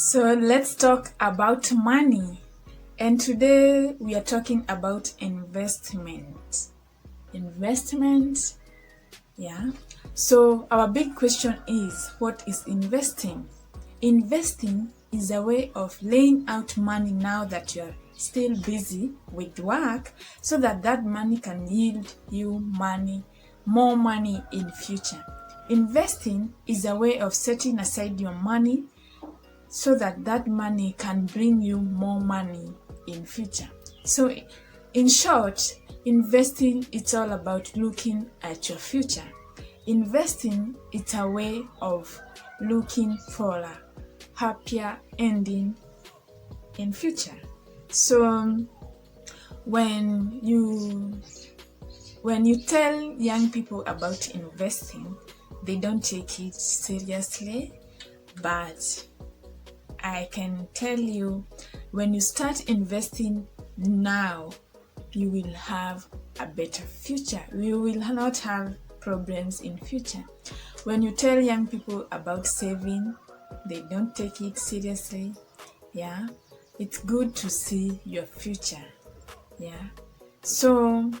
So let's talk about money. And today we are talking about investment. Investment, yeah. So our big question is, what is investing? Investing is a way of laying out money now that you're still busy with work so that that money can yield you more money in future. Investing is a way of setting aside your money so that that money can bring you more money in future. So in short, investing it's all about looking at your future. Investing it's a way of looking for a happier ending in future. So when you tell young people about investing, they don't take it seriously, but I can tell you, when you start investing now, you will have a better future. You will not have problems in future. When you tell young people about saving, they don't take it seriously. Yeah, it's good to see your future. Yeah, so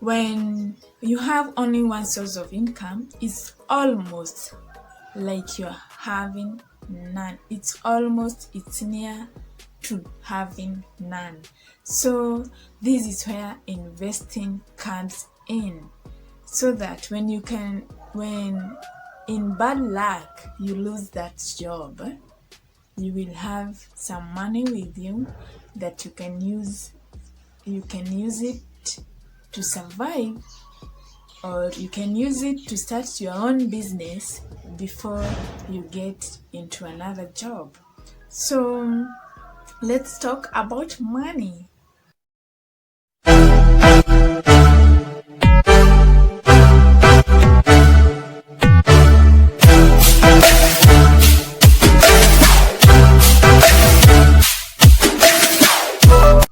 when you have only one source of income, it's almost like you're having none. It's near to having none. So this is where investing comes in, so that when in bad luck you lose that job, you will have some money with you that you can use it to survive, or you can use it to start your own business before you get into another job. So let's talk about money.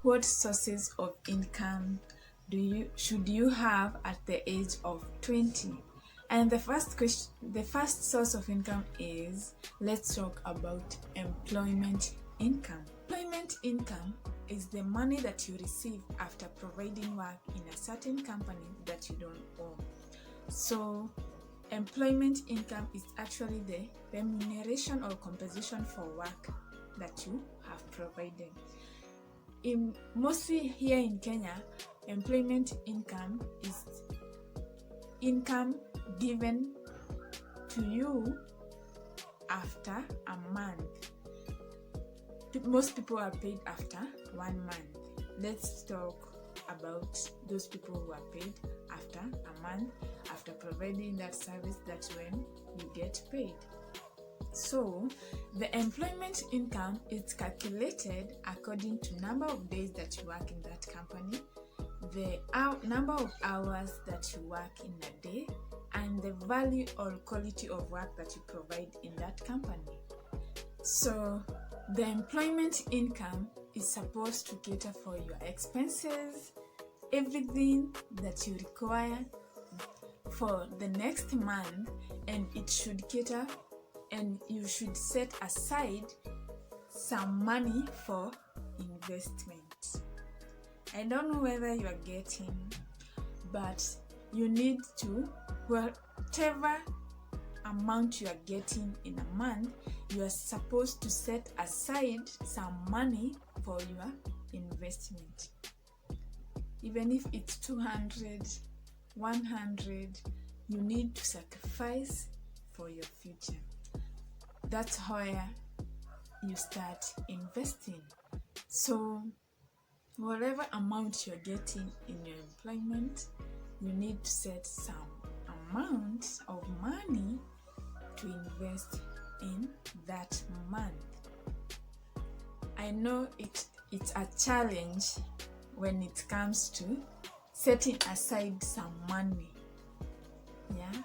What sources of income should you have at the age of 20? And the first source of income is, let's talk about employment income. Employment income is the money that you receive after providing work in a certain company that you don't own. So employment income is actually the remuneration or compensation for work that you have provided. Mostly here in Kenya, employment income is income given to you after a month. Most people are paid after 1 month. Let's talk about those people who are paid after a month, after providing that service. That's when you get paid. So the employment income is calculated according to number of days that you work in that company, the number of hours that you work in a day, and the value or quality of work that you provide in that company. So the employment income is supposed to cater for your expenses, everything that you require for the next month, and it should cater, and you should set aside some money for investment. I don't know whether you are getting, but you need to, whatever amount you are getting in a month, you are supposed to set aside some money for your investment. Even if it's 200, 100, you need to sacrifice for your future. That's where you start investing. So whatever amount you're getting in your employment, you need to set some amount of money to invest in that month. I know it's a challenge when it comes to setting aside some money. Yeah,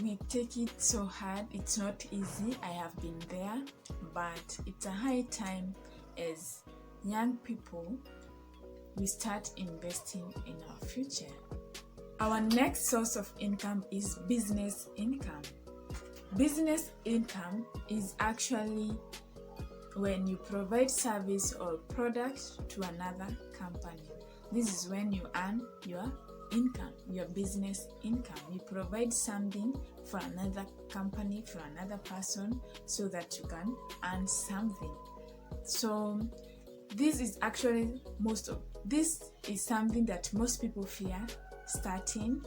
we take it so hard. It's not easy. I have been there, but it's a high time as young people we start investing in our future. Our next source of income is business income. Business income is actually when you provide service or product to another company. This is when you earn your income, your business income. You provide something for another company, for another person, so that you can earn something. So this is something that most people fear starting.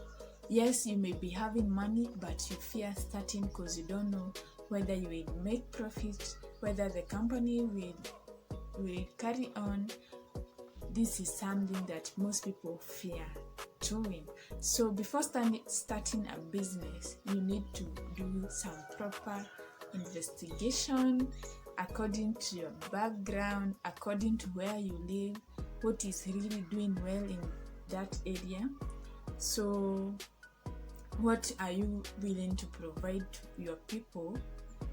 Yes, you may be having money, but you fear starting because you don't know whether you will make profit, whether the company will carry on. This is something that most people fear doing. So before starting a business, you need to do some proper investigation according to your background, according to where you live, what is really doing well in that area. So what are you willing to provide to your people,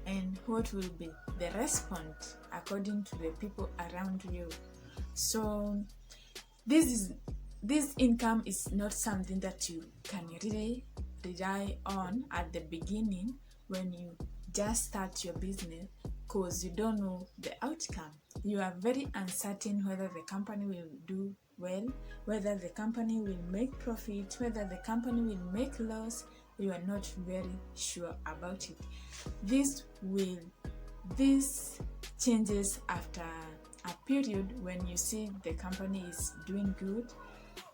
and what will be the response according to the people around you? So this income is not something that you can really rely on at the beginning when you just start your business, because you don't know the outcome. You are very uncertain whether the company will do well, whether the company will make profit, whether the company will make loss. You are not very sure about it. This changes after a period when you see the company is doing good,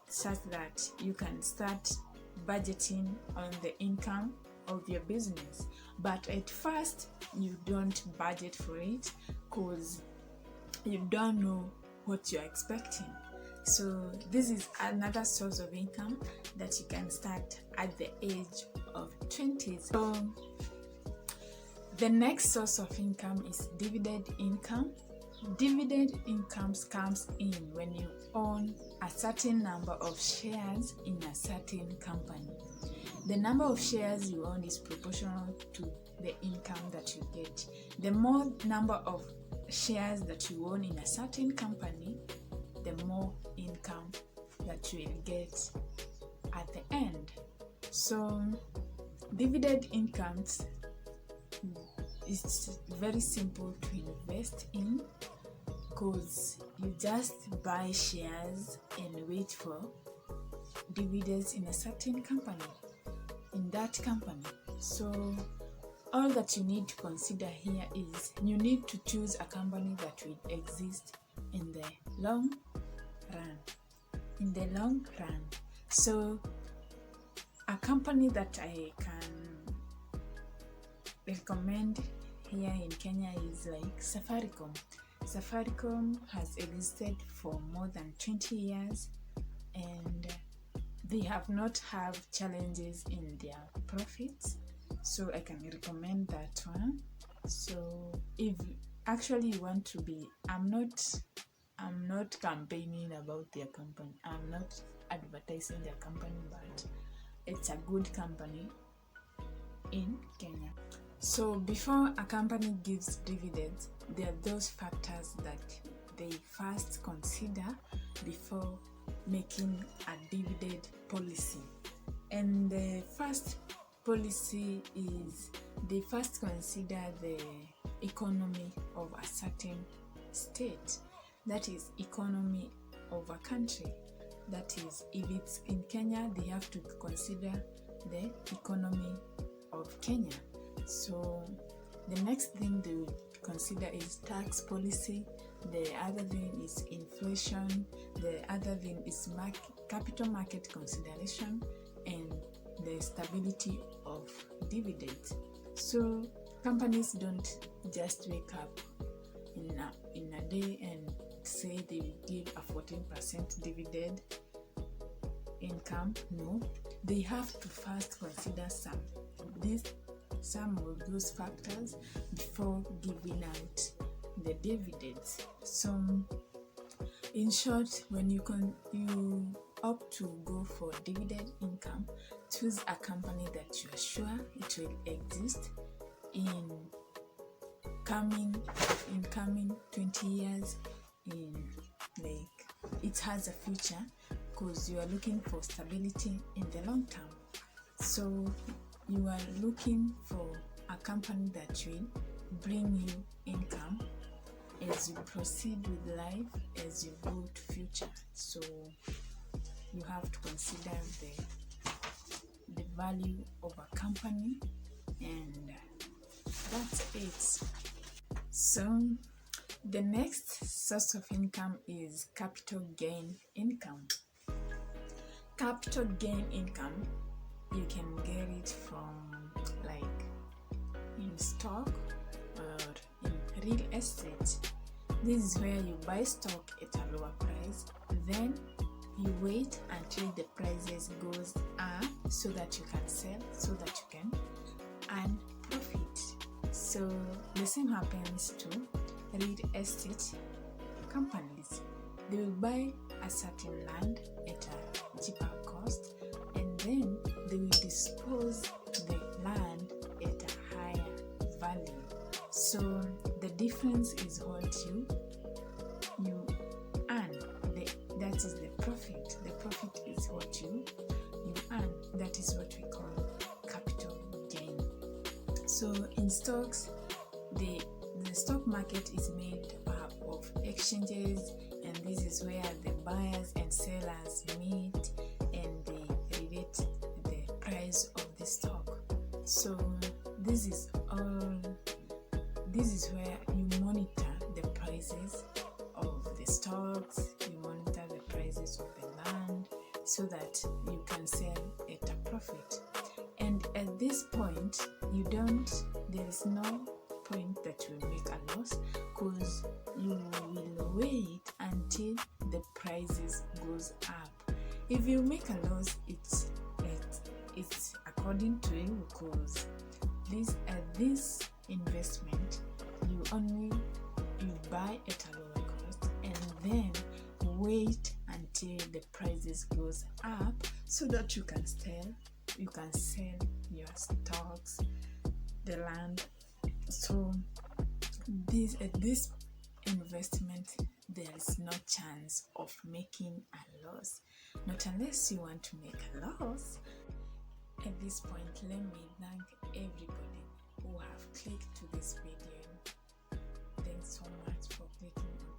such that you can start budgeting on the income of your business. But at first, you don't budget for it because you don't know what you're expecting. So this is another source of income that you can start at the age of 20s. So the next source of income is dividend income. Dividend income comes in when you own a certain number of shares in a certain company. The number of shares you own is proportional to the income that you get. The more number of shares that you own in a certain company, the more income that you will get at the end. So dividend incomes is very simple to invest in, because you just buy shares and wait for dividends in a certain company, in that company. So all that you need to consider here is you need to choose a company that will exist in the long run. In the long run. So a company that I can recommend here in Kenya is like Safaricom. Safaricom has existed for more than 20 years and they have not had challenges in their profits, so I can recommend that one. So if actually you want to be, I'm not campaigning about their company, I'm not advertising their company, but it's a good company in Kenya. So before a company gives dividends, there are those factors that they first consider before making a dividend policy. And the first policy is they first consider the economy of a certain state, that is economy of a country. That is, if it's in Kenya, they have to consider the economy of Kenya. So the next thing they will consider is tax policy. The other thing is inflation. The other thing is capital market consideration and the stability of dividends. So companies don't just wake up in a day and say they will give a 14% dividend income. No, they have to first consider some of those factors before giving out the dividends. So in short, when you opt to go for dividend income, choose a company that you are sure it will exist in coming 20 years, it has a future, because you are looking for stability in the long term. So you are looking for a company that will bring you income as you proceed with life, as you go to future. So you have to consider the value of a company, and that's it. So the next source of income is capital gain income. Capital gain income, you can get it from like in stock or in real estate. This is where you buy stock at a lower price, then you wait until the prices goes up so that you can sell, so that you can earn profit. So the same happens to real estate companies. They will buy a certain land at a cheaper cost, and then they will dispose the land at a higher value. So the difference is what you earn. That is the profit. The profit is what you earn. That is what we call capital gain. So in stocks, the stock market is made up of exchanges, and this is where the buyers and sellers meet and they relate the price of the stock. So this is where you monitor the prices of the stocks, you monitor the prices of the land, so that you can sell at a profit. And at this point, there is no point that you will make a loss, because you will wait until the prices goes up. If you make a loss, it's according to you, because this investment you buy at a lower cost and then wait until the prices goes up so that you can sell your stocks, the land. So this investment, there is no chance of making a loss, not unless you want to make a loss. At this point, let me thank everybody who have clicked to this video. Thanks so much for clicking on